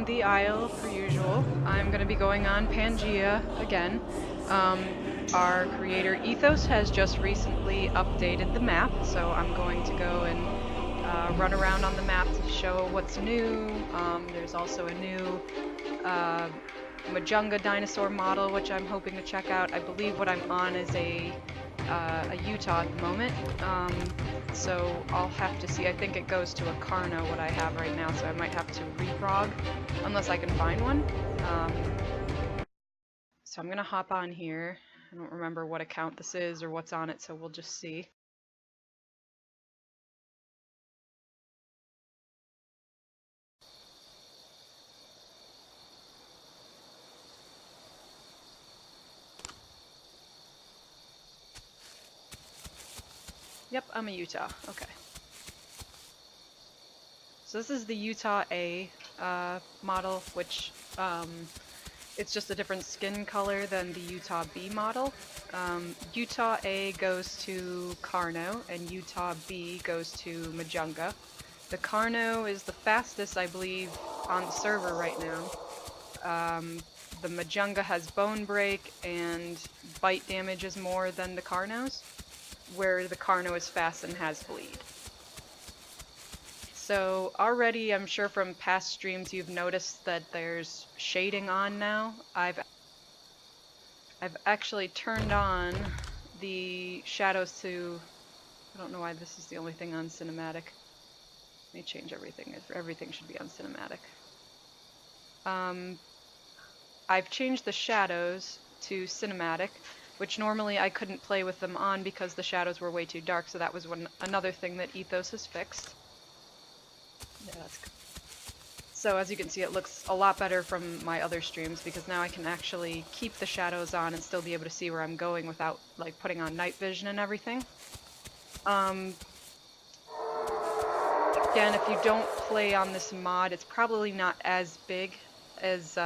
the Isle, per usual. I'm going to be going on Pangaea again. Our creator Ethos has just recently updated the map, so I'm going to go and run around on the map to show what's new. There's also a new uh, Majunga dinosaur model, which I'm hoping to check out. I believe what I'm on is a Utah at the moment. So I'll have to see. I think it goes to a Carno, what I have right now, so I might have to reprog unless I can find one. Um, so I'm gonna hop on here. I don't remember what account this is or what's on it, so we'll just see. Yep, I'm a Utah. Okay. So this is the Utah A model, which it's just a different skin color than the Utah B model. Utah A goes to Carno, and Utah B goes to Majunga. The Carno is the fastest, I believe, on the server right now. The Majunga has bone break, and bite damage is more than the Carno's, where the Carno is fast and has bleed. So already, I'm sure from past streams you've noticed that there's shading on now. I've actually turned on the shadows to, I don't know why this is the only thing on cinematic. Let me change everything. Everything should be on cinematic. I've changed the shadows to cinematic, which normally I couldn't play with them on because the shadows were way too dark, so that was another thing that Ethos has fixed. Yeah, that's good. So as you can see, it looks a lot better from my other streams because now I can actually keep the shadows on and still be able to see where I'm going without like putting on night vision and everything. Again, if you don't play on this mod, it's probably not as big as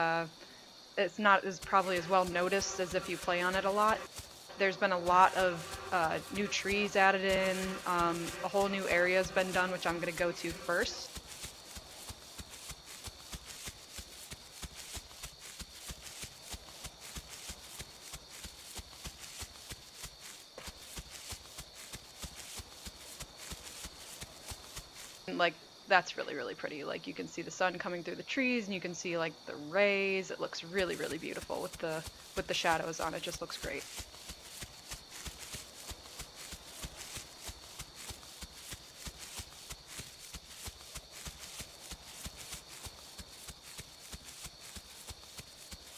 it's not as probably as well noticed as if you play on it a lot. There's been a lot of new trees added in, a whole new area has been done, which I'm going to go to first. Like, that's really, really pretty. Like, you can see the sun coming through the trees, and you can see, like, the rays. It looks really, really beautiful with the shadows on. It just looks great.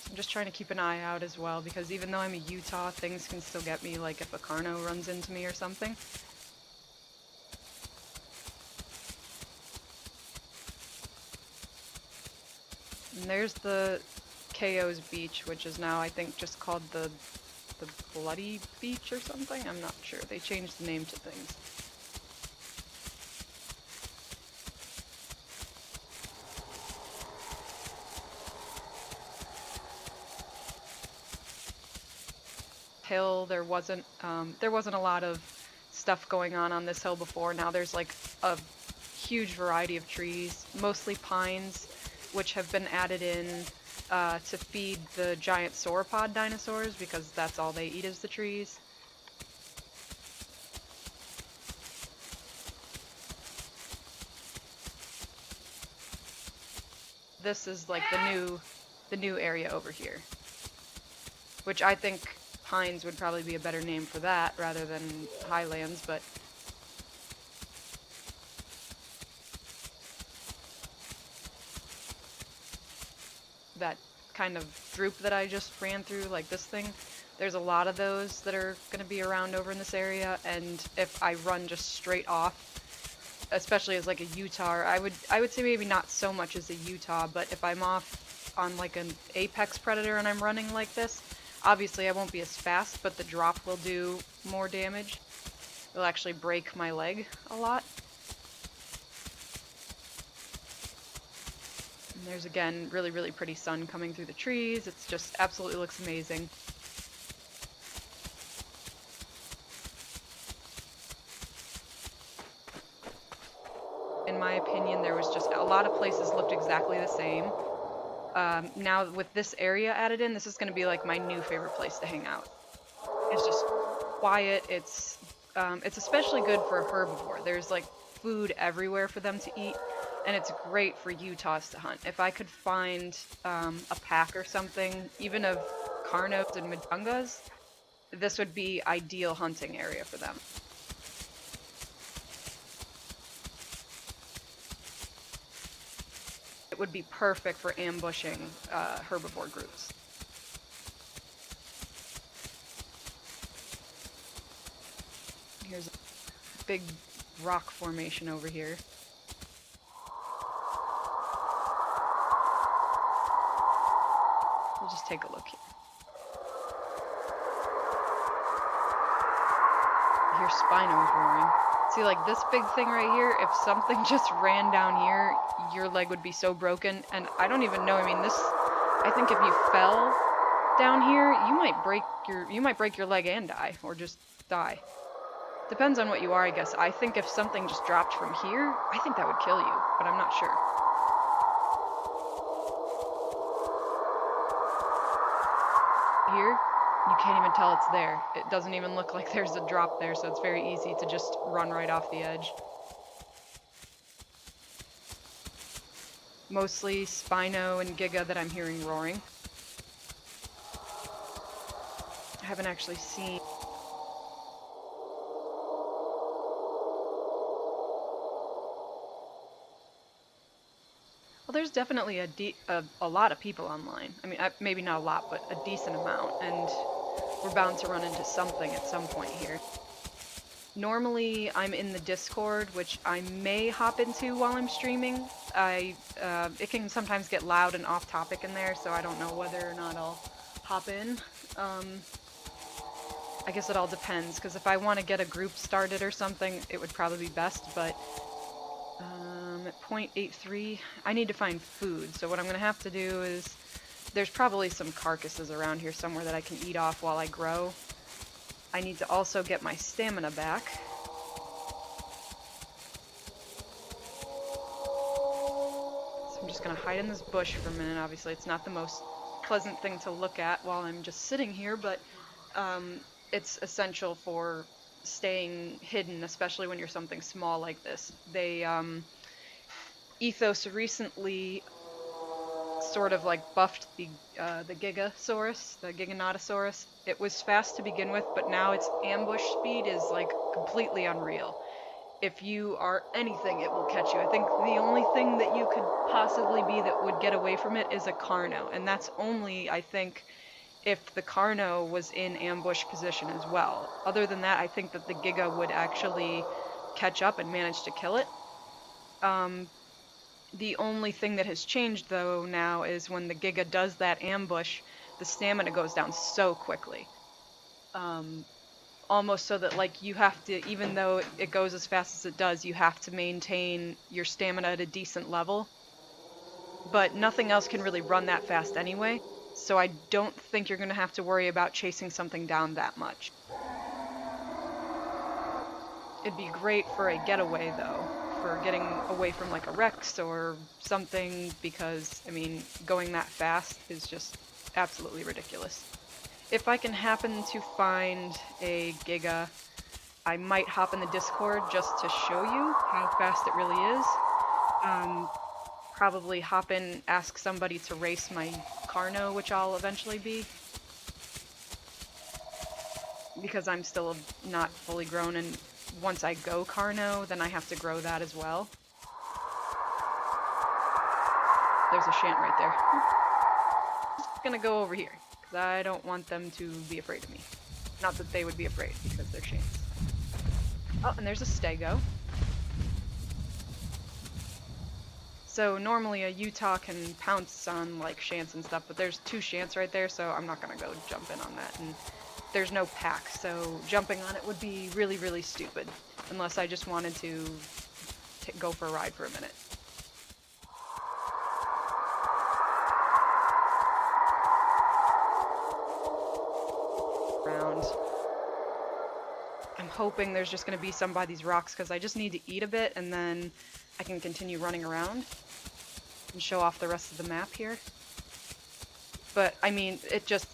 I'm just trying to keep an eye out as well, because even though I'm a Utah, things can still get me, like if a Carno runs into me or something. And there's the KO's beach, which is now, I think, just called the Bloody Beach or something? I'm not sure. They changed the name to things. Hill, there wasn't a lot of stuff going on this hill before. Now there's like a huge variety of trees, mostly pines, which have been added in to feed the giant sauropod dinosaurs because that's all they eat is the trees. This is like the new area over here, which I think Pines would probably be a better name for that rather than Highlands, but that kind of group that I just ran through, like this thing, there's a lot of those that are going to be around over in this area, and if I run just straight off, especially as like a Utah, I would say maybe not so much as a Utah, but if I'm off on like an apex predator and I'm running like this, obviously I won't be as fast, but the drop will do more damage. It'll actually break my leg a lot. And there's again really, really pretty sun coming through the trees. It's just absolutely looks amazing. In my opinion, there was just a lot of places looked exactly the same. now with this area added in, this is going to be like my new favorite place to hang out. It's just quiet. It's especially good for a herbivore. There's like food everywhere for them to eat, and it's great for Utahs to hunt. If I could find a pack or something, even of Carnos and Majungas, this would be ideal hunting area for them. It would be perfect for ambushing herbivore groups. Here's a big rock formation over here. We'll just take a look here. I hear Spinos roaring. See, like this big thing right here, if something just ran down here, your leg would be so broken. And I don't even know, I mean, I think if you fell down here, you might break your leg and die, or just die. Depends on what you are, I guess. I think if something just dropped from here, I think that would kill you, but I'm not sure. Here, you can't even tell it's there. It doesn't even look like there's a drop there, so it's very easy to just run right off the edge. Mostly Spino and Giga that I'm hearing roaring. I haven't actually seen... Well, there's definitely a lot of people online. I mean, maybe not a lot, but a decent amount, and we're bound to run into something at some point here. Normally, I'm in the Discord, which I may hop into while I'm streaming. It can sometimes get loud and off-topic in there, so I don't know whether or not I'll hop in. I guess it all depends, because if I want to get a group started or something, it would probably be best, but at 0.83, I need to find food, so what I'm going to have to do is, there's probably some carcasses around here somewhere that I can eat off while I grow. I need to also get my stamina back. So I'm just going to hide in this bush for a minute. Obviously, it's not the most pleasant thing to look at while I'm just sitting here, but it's essential for staying hidden, especially when you're something small like this. Ethos recently sort of like buffed the Gigasaurus, the Giganotosaurus. It was fast to begin with, but now its ambush speed is like completely unreal. If you are anything, it will catch you. I think the only thing that you could possibly be that would get away from it is a Carno, and that's only, I think, if the Carno was in ambush position as well. Other than that, I think that the Giga would actually catch up and manage to kill it. The only thing that has changed, though, now is when the Giga does that ambush, the stamina goes down so quickly. Almost so that, like, you have to, even though it goes as fast as it does, you have to maintain your stamina at a decent level. But nothing else can really run that fast anyway, so I don't think you're going to have to worry about chasing something down that much. It'd be great for a getaway, though. For getting away from like a Rex or something, because I mean going that fast is just absolutely ridiculous. If I can happen to find a Giga, I might hop in the Discord just to show you how fast it really is. Probably hop in, ask somebody to race my Carno, which I'll eventually be, because I'm still not fully grown, and once I go Carno, then I have to grow that as well. There's a Shant right there. I'm just gonna go over here, because I don't want them to be afraid of me. Not that they would be afraid, because they're Shants. Oh, and there's a Stego. So normally a Utah can pounce on like Shants and stuff, but there's two Shants right there, so I'm not gonna go jump in on that. And there's no pack, so jumping on it would be really, really stupid, unless I just wanted to go for a ride for a minute. Around. I'm hoping there's just going to be some by these rocks, because I just need to eat a bit, and then I can continue running around and show off the rest of the map here. But I mean, it just,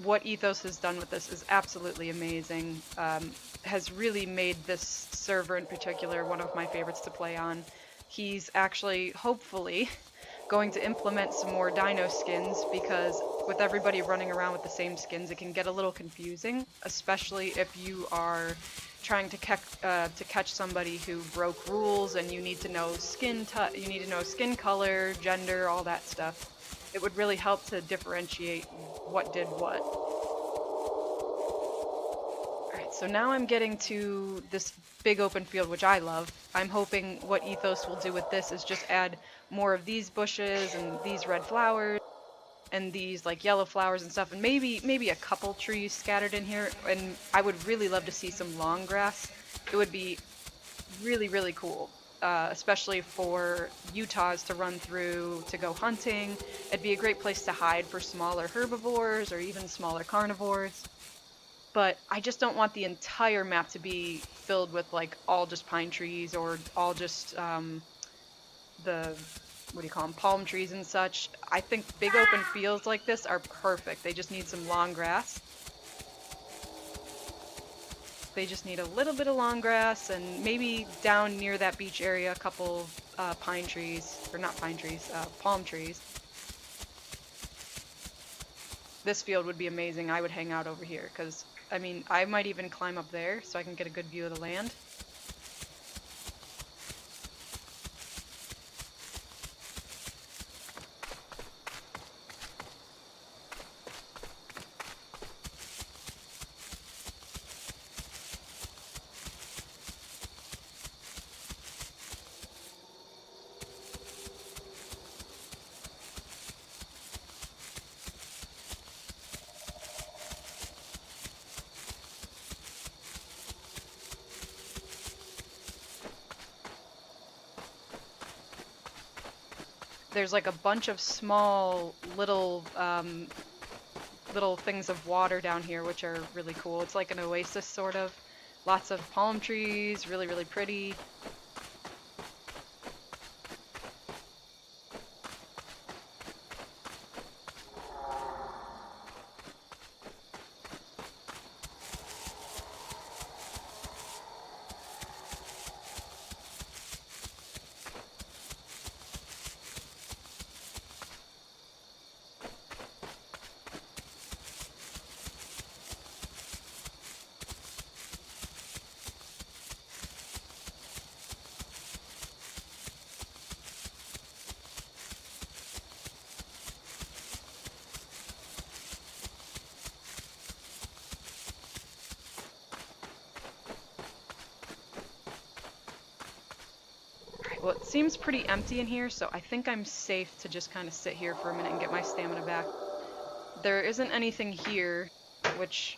what Ethos has done with this is absolutely amazing. Has really made this server in particular one of my favorites to play on. He's actually, hopefully, going to implement some more dino skins, because with everybody running around with the same skins, it can get a little confusing, especially if you are trying to catch somebody who broke rules and you need to know you need to know skin color, gender, all that stuff. It would really help to differentiate what did what. Alright, so now I'm getting to this big open field, which I love. I'm hoping what Ethos will do with this is just add more of these bushes and these red flowers and these like yellow flowers and stuff, and maybe a couple trees scattered in here. And I would really love to see some long grass. It would be really, really cool, especially for Utahs to run through to go hunting. It'd be a great place to hide for smaller herbivores or even smaller carnivores. But I just don't want the entire map to be filled with like all just pine trees or all just the, what do you call them, palm trees and such. I think big open fields like this are perfect. They just need some long grass. They just need a little bit of long grass, and maybe down near that beach area a couple pine trees, or not pine trees, palm trees. This field would be amazing. I would hang out over here because, I mean, I might even climb up there so I can get a good view of the land. There's like a bunch of small little little things of water down here, which are really cool. It's like an oasis sort of. Lots of palm trees, really, really pretty. Well, it seems pretty empty in here, so I think I'm safe to just kind of sit here for a minute and get my stamina back. There isn't anything here, which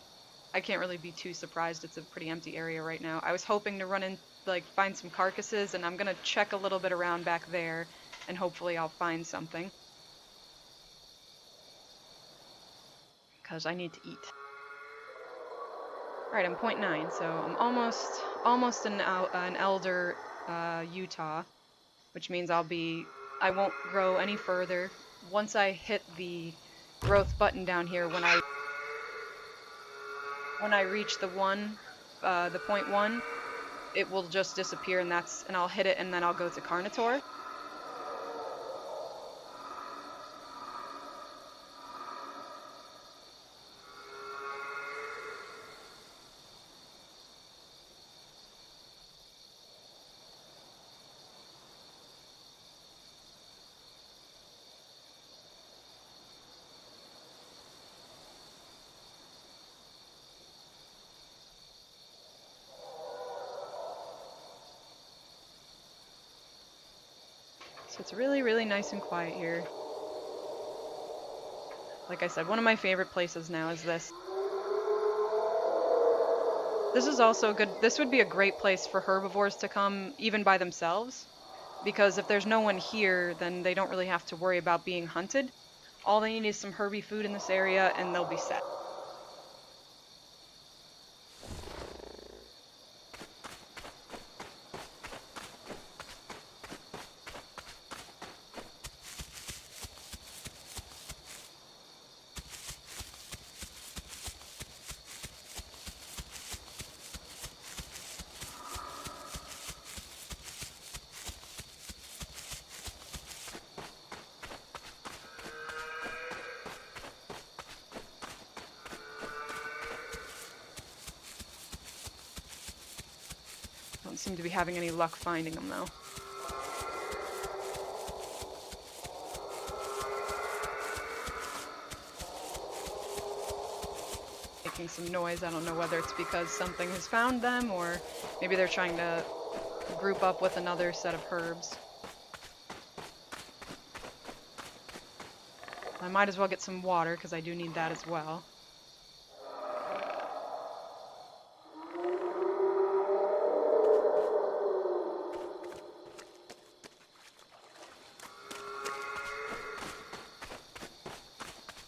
I can't really be too surprised. It's a pretty empty area right now. I was hoping to run in, like, find some carcasses, and I'm gonna check a little bit around back there, and hopefully I'll find something. Because I need to eat. Alright, I'm 0.9, so I'm almost an elder Utah, which means I won't grow any further. Once I hit the growth button down here, when I reach the 0.1, it will just disappear, and I'll hit it, and then I'll go to Carnotaur. So it's really, really nice and quiet here. Like I said, one of my favorite places now is this. This is also good. This would be a great place for herbivores to come even by themselves, because if there's no one here, then they don't really have to worry about being hunted. All they need is some herby food in this area, and they'll be set. seem to be having any luck finding them, though. Making some noise. I don't know whether it's because something has found them or maybe they're trying to group up with another set of herbs. I might as well get some water because I do need that as well.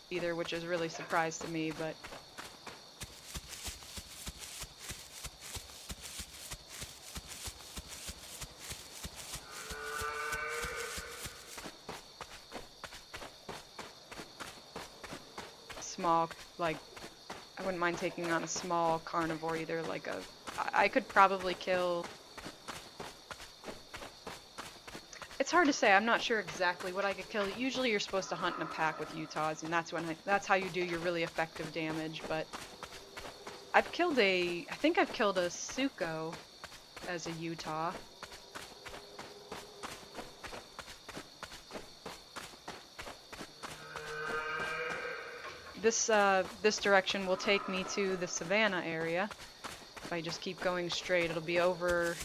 Either, which is really a surprise to me, but small, like, I wouldn't mind taking on a small carnivore either, like I could probably kill. It's hard to say. I'm not sure exactly what I could kill. Usually you're supposed to hunt in a pack with Utahs, and that's how you do your really effective damage, but I think I've killed a Suko as a Utah. This direction will take me to the savannah area. If I just keep going straight, it'll be over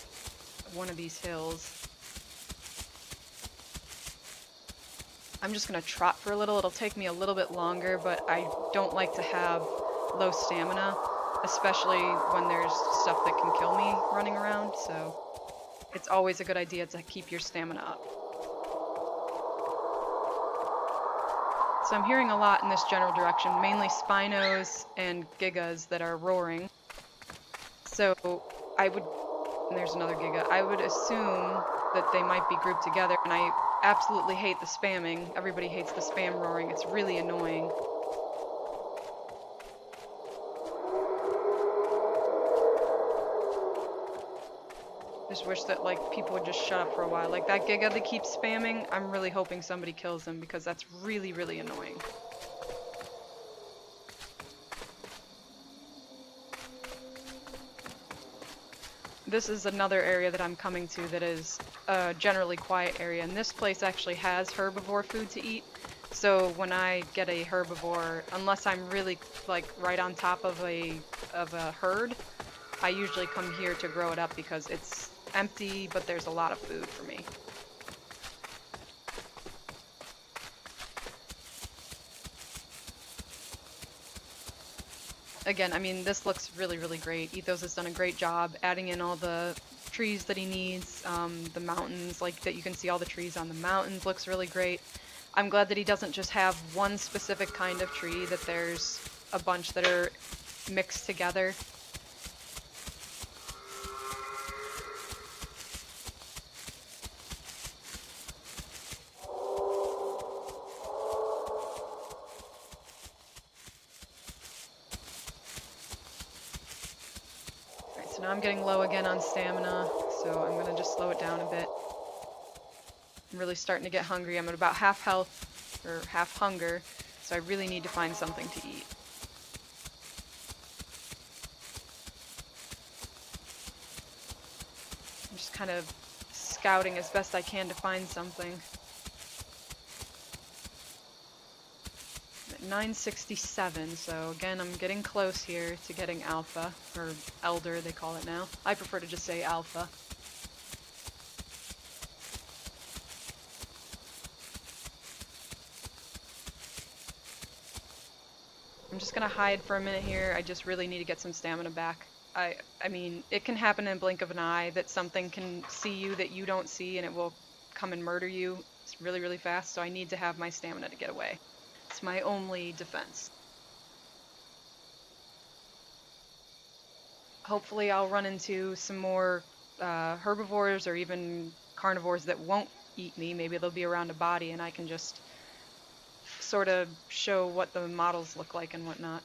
one of these hills. I'm just gonna trot for a little. It'll take me a little bit longer, but I don't like to have low stamina, especially when there's stuff that can kill me running around, so it's always a good idea to keep your stamina up. So I'm hearing a lot in this general direction, mainly Spinos and Gigas that are roaring. So and there's another Giga, I would assume that they might be grouped together, and I absolutely hate the spamming. Everybody hates the spam roaring, it's really annoying. Just wish that, like, people would just shut up for a while. Like, that Giga that keeps spamming, I'm really hoping somebody kills him because that's really, really annoying. This is another area that I'm coming to that is a generally quiet area, and this place actually has herbivore food to eat. So when I get a herbivore, unless I'm really, like, right on top of a herd, I usually come here to grow it up because it's empty, but there's a lot of food for me. Again, I mean, this looks really, really great. Ethos has done a great job adding in all the trees that he needs. The mountains, like that you can see all the trees on the mountains, looks really great. I'm glad that he doesn't just have one specific kind of tree, that there's a bunch that are mixed together. Now I'm getting low again on stamina, so I'm gonna just slow it down a bit. I'm really starting to get hungry. I'm at about half health, or half hunger, so I really need to find something to eat. I'm just kind of scouting as best I can to find something. 967, so again I'm getting close here to getting alpha, or elder they call it now. I prefer to just say alpha. I'm just gonna hide for a minute here. I just really need to get some stamina back. I mean, it can happen in a blink of an eye that something can see you that you don't see and it will come and murder you. It's really, really fast, so I need to have my stamina to get away. It's my only defense. Hopefully I'll run into some more herbivores or even carnivores that won't eat me. Maybe they'll be around a body and I can just sort of show what the models look like and whatnot.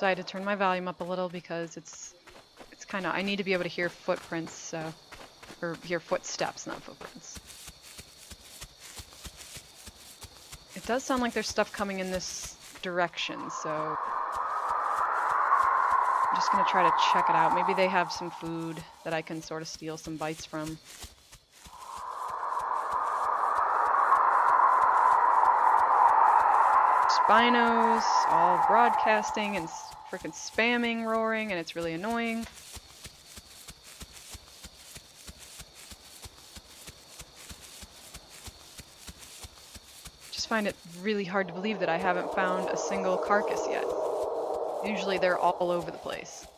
So I had to turn my volume up a little because it's kind of, I need to be able to hear footprints, so, or hear footsteps, not footprints. It does sound like there's stuff coming in this direction, so I'm just gonna try to check it out. Maybe they have some food that I can sort of steal some bites from. Spinos all broadcasting and freaking spamming, roaring, and it's really annoying. Just find it really hard to believe that I haven't found a single carcass yet. Usually they're all over the place.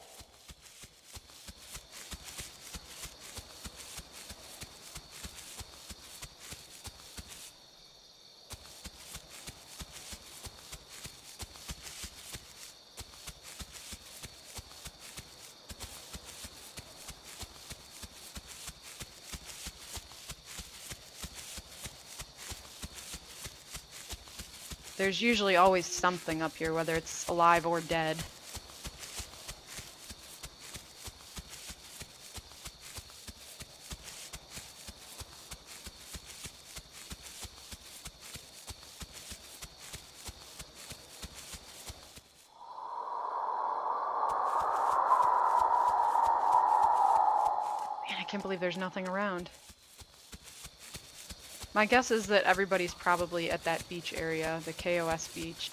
There's usually always something up here, whether it's alive or dead. Man, I can't believe there's nothing around. My guess is that everybody's probably at that beach area, the KOS beach.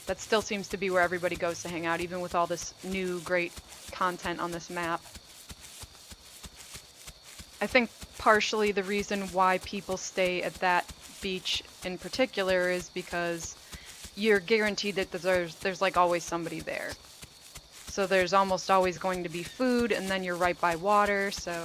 That still seems to be where everybody goes to hang out, even with all this new great content on this map. I think partially the reason why people stay at that beach in particular is because you're guaranteed that there's like always somebody there. So there's almost always going to be food, and then you're right by water, so...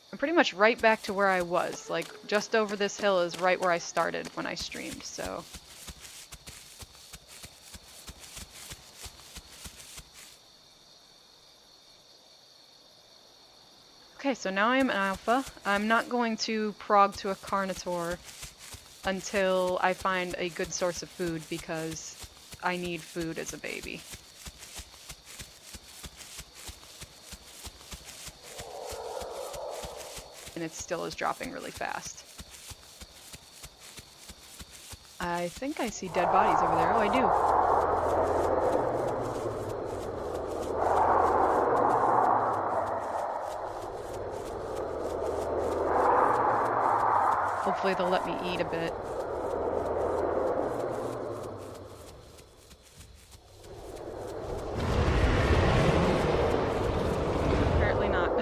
I'm pretty much right back to where I was. Like, just over this hill is right where I started when I streamed, so... Okay, so now I am alpha. I'm not going to prog to a Carnotaur until I find a good source of food, because I need food as a baby. And it still is dropping really fast. I think I see dead bodies over there. Oh, I do. Hopefully they'll let me eat a bit. Apparently not.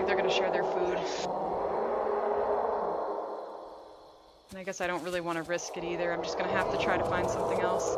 They're gonna share their food. And I guess I don't really want to risk it either. I'm just gonna have to try to find something else.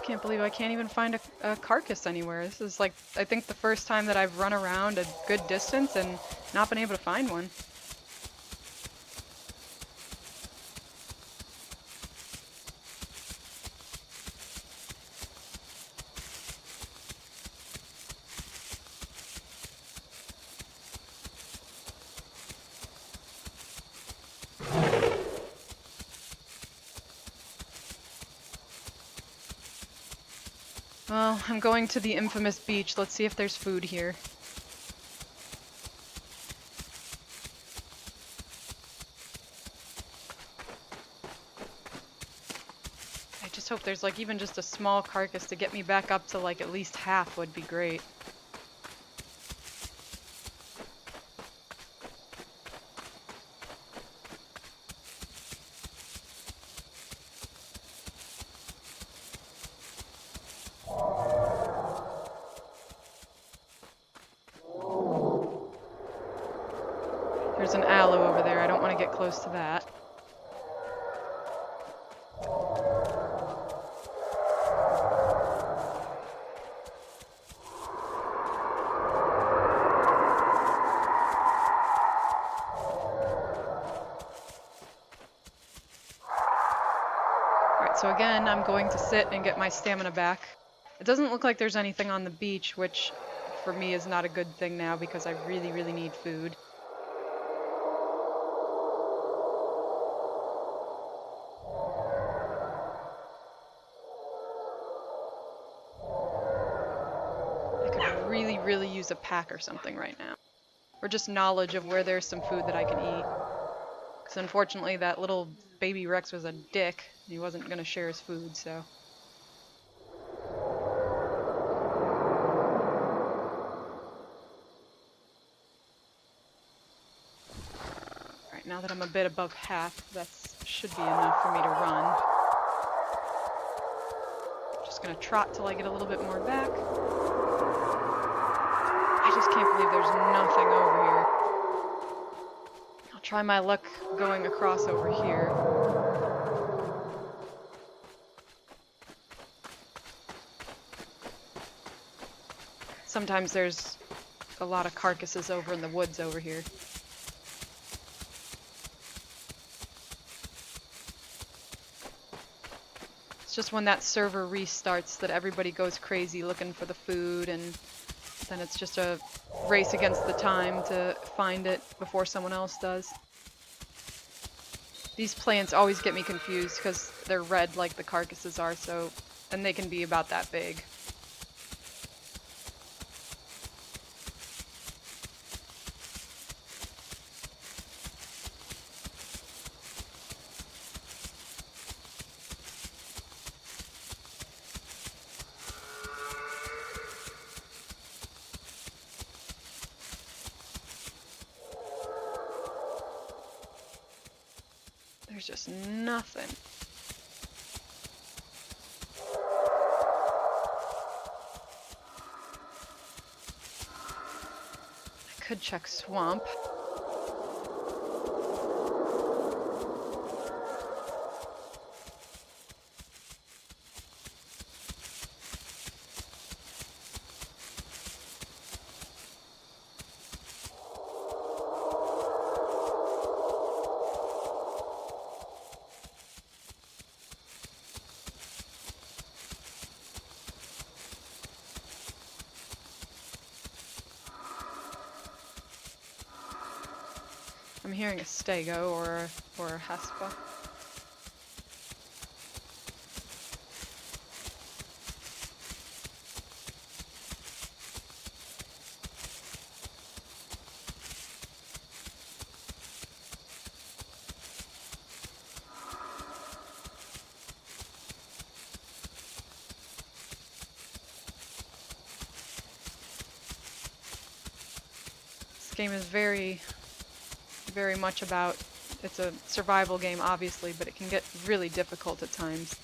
Can't believe I can't even find a carcass anywhere. This is like, I think the first time that I've run around a good distance and not been able to find one. Well, I'm going to the infamous beach. Let's see if there's food here. I just hope there's like even just a small carcass to get me back up to like at least half would be great. There's an aloe over there. I don't want to get close to that. Alright, so again, I'm going to sit and get my stamina back. It doesn't look like there's anything on the beach, which for me is not a good thing now because I really, really need food. I could really, really use a pack or something right now. Or just knowledge of where there's some food that I can eat. Because unfortunately that little baby Rex was a dick. He wasn't going to share his food, so... Alright, now that I'm a bit above half, that should be enough for me to run. Just gonna trot till I get a little bit more back. I just can't believe there's nothing over here. I'll try my luck going across over here. Sometimes there's a lot of carcasses over in the woods over here. It's just when that server restarts that everybody goes crazy looking for the food, and then it's just a race against the time to find it before someone else does. These plants always get me confused because they're red like the carcasses are, so, and they can be about that big. There's just nothing. I could check swamp. I'm hearing a stego or a hespa. This game is very much about, it's a survival game obviously, but it can get really difficult at times.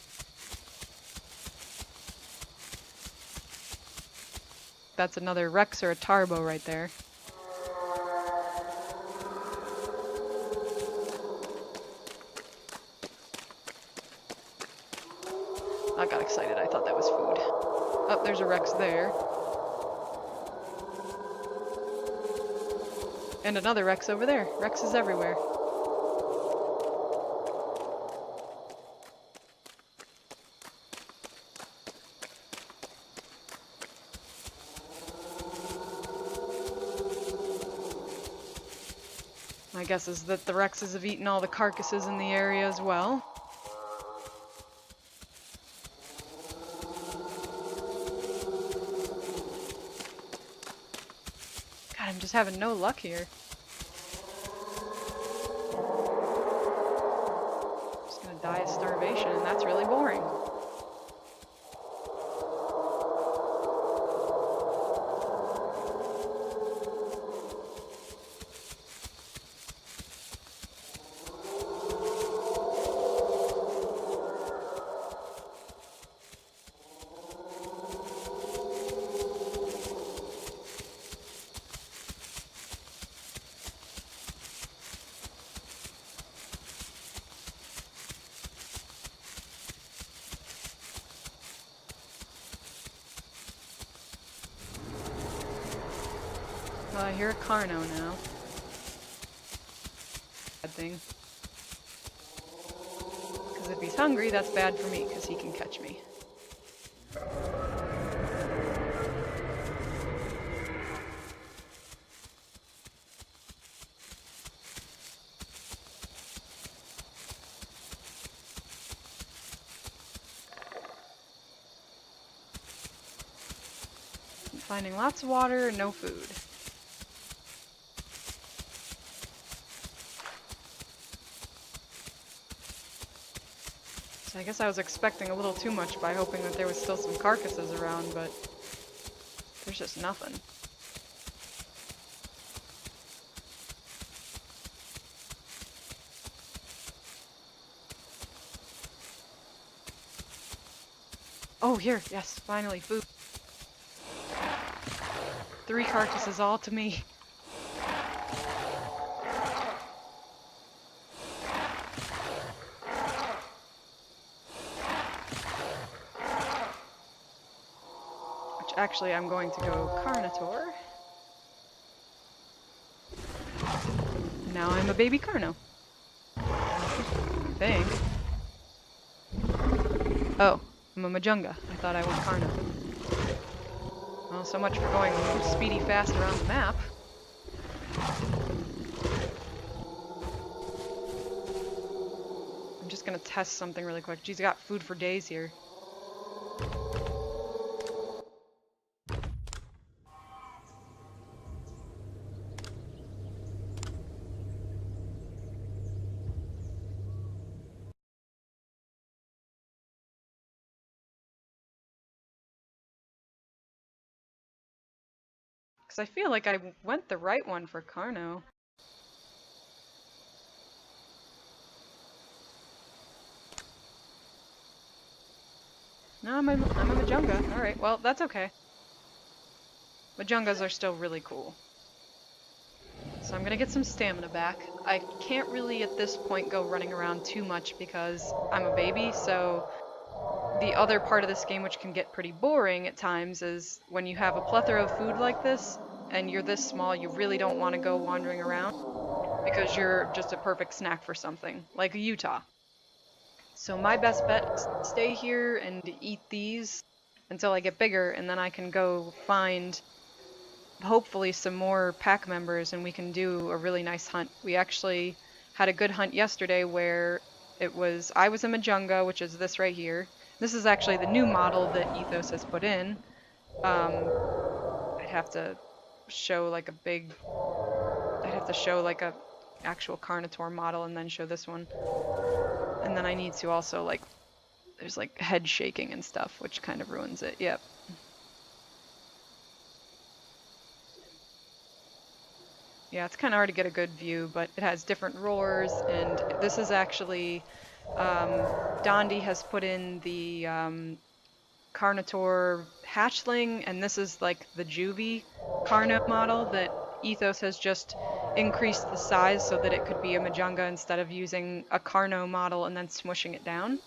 That's another Rex or a Tarbo right there. I got excited, I thought that was food. Oh, there's a Rex there. And another Rex over there. Rex is everywhere. My guess is that the Rexes have eaten all the carcasses in the area as well. God, I'm just having no luck here. Just gonna die of starvation, and that's really boring. I hear a Carno now. Bad thing. Because if he's hungry, that's bad for me, because he can catch me. I'm finding lots of water and no food. So I guess I was expecting a little too much by hoping that there was still some carcasses around, but there's just nothing. Oh, here, yes, finally, food. 3 carcasses all to me. Which actually I'm going to go Carnotaur. Now I'm a baby Carno. I think. Oh, I'm a Majunga. I thought I went Carno. Well, so much for going speedy fast around the map. I'm just gonna test something really quick. Geez, I got food for days here. Because I feel like I went the right one for Carno. No, I'm a Majunga. Alright, well, that's okay. Majungas are still really cool. So I'm gonna get some stamina back. I can't really at this point go running around too much because I'm a baby, so the other part of this game which can get pretty boring at times is when you have a plethora of food like this and you're this small, you really don't want to go wandering around because you're just a perfect snack for something, like a Utah. So my best bet is to stay here and eat these until I get bigger, and then I can go find hopefully some more pack members and we can do a really nice hunt. We actually had a good hunt yesterday where I was a Majunga, which is this right here. This is actually the new model that Ethos has put in. I'd have to show like a actual Carnotaur model and then show this one. And then I need to also like, there's like head shaking and stuff, which kind of ruins it. Yep. Yeah, it's kind of hard to get a good view, but it has different roars, and this is actually, Dondi has put in the Carnotaur hatchling, and this is like the Juvie Carno model that Ethos has just increased the size so that it could be a Majunga instead of using a Carno model and then smushing it down.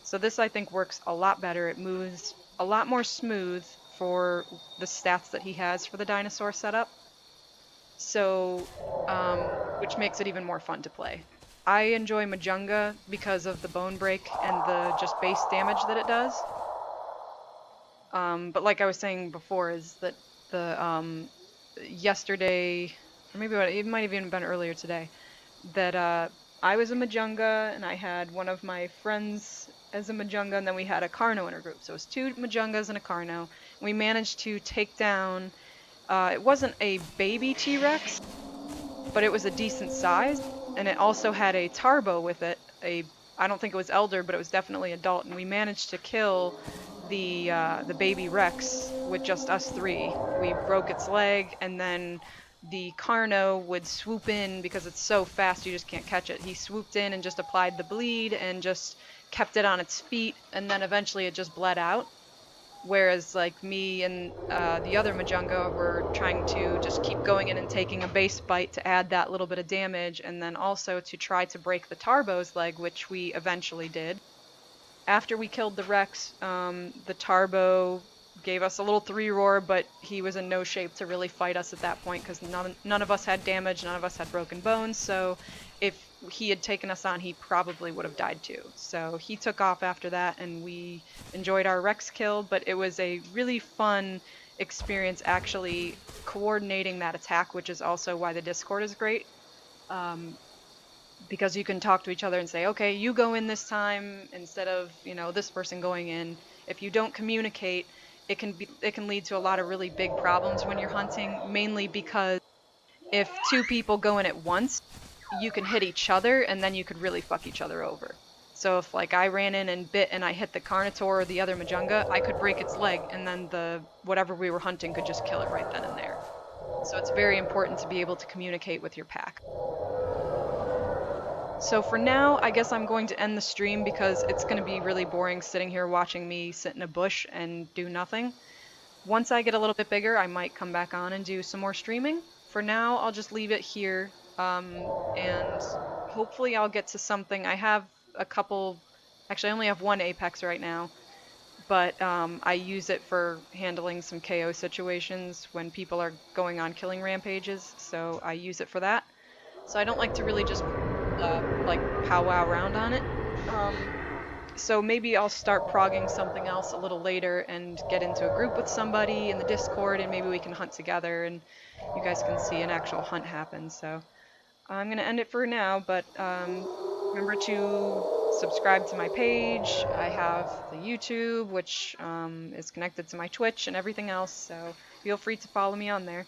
So this I think works a lot better. It moves a lot more smooth for the stats that he has for the dinosaur setup. So, which makes it even more fun to play. I enjoy Majunga because of the bone break and the just base damage that it does. But like I was saying before, is that the yesterday, or maybe it might have even been earlier today, that I was a Majunga and I had one of my friends as a Majunga, and then we had a Carno in our group. So it was 2 Majungas and a Carno. We managed to take down. It wasn't a baby T-Rex, but it was a decent size, and it also had a Tarbo with it. I don't think it was elder, but it was definitely adult, and we managed to kill the baby Rex with just us 3. We broke its leg, and then the Carno would swoop in because it's so fast you just can't catch it. He swooped in and just applied the bleed and just kept it on its feet, and then eventually it just bled out. Whereas like me and the other Majunga were trying to just keep going in and taking a base bite to add that little bit of damage, and then also to try to break the Tarbo's leg, which we eventually did. After we killed the Rex, the Tarbo gave us a little 3-roar, but he was in no shape to really fight us at that point because none of us had damage, none of us had broken bones, so if he had taken us on, he probably would have died too. So he took off after that, and we enjoyed our Rex kill, but it was a really fun experience actually coordinating that attack, which is also why the Discord is great. Um, because you can talk to each other and say, okay, you go in this time instead of, this person going in. If you don't communicate, it can lead to a lot of really big problems when you're hunting, mainly because if two people go in at once, you can hit each other and then you could really fuck each other over. So if like I ran in and bit and I hit the Carnotaur or the other Majunga, I could break its leg and then the whatever we were hunting could just kill it right then and there. So it's very important to be able to communicate with your pack. So for now, I guess I'm going to end the stream because it's going to be really boring sitting here watching me sit in a bush and do nothing. Once I get a little bit bigger, I might come back on and do some more streaming. For now, I'll just leave it here, and hopefully I'll get to something. I have a couple, actually I only have one Apex right now, but I use it for handling some KO situations when people are going on killing rampages, so I use it for that. So I don't like to really just like powwow around on it. So maybe I'll start progging something else a little later and get into a group with somebody in the Discord, and maybe we can hunt together and you guys can see an actual hunt happen. So I'm gonna end it for now, but remember to subscribe to my page. I have the YouTube, which is connected to my Twitch and everything else, so feel free to follow me on there.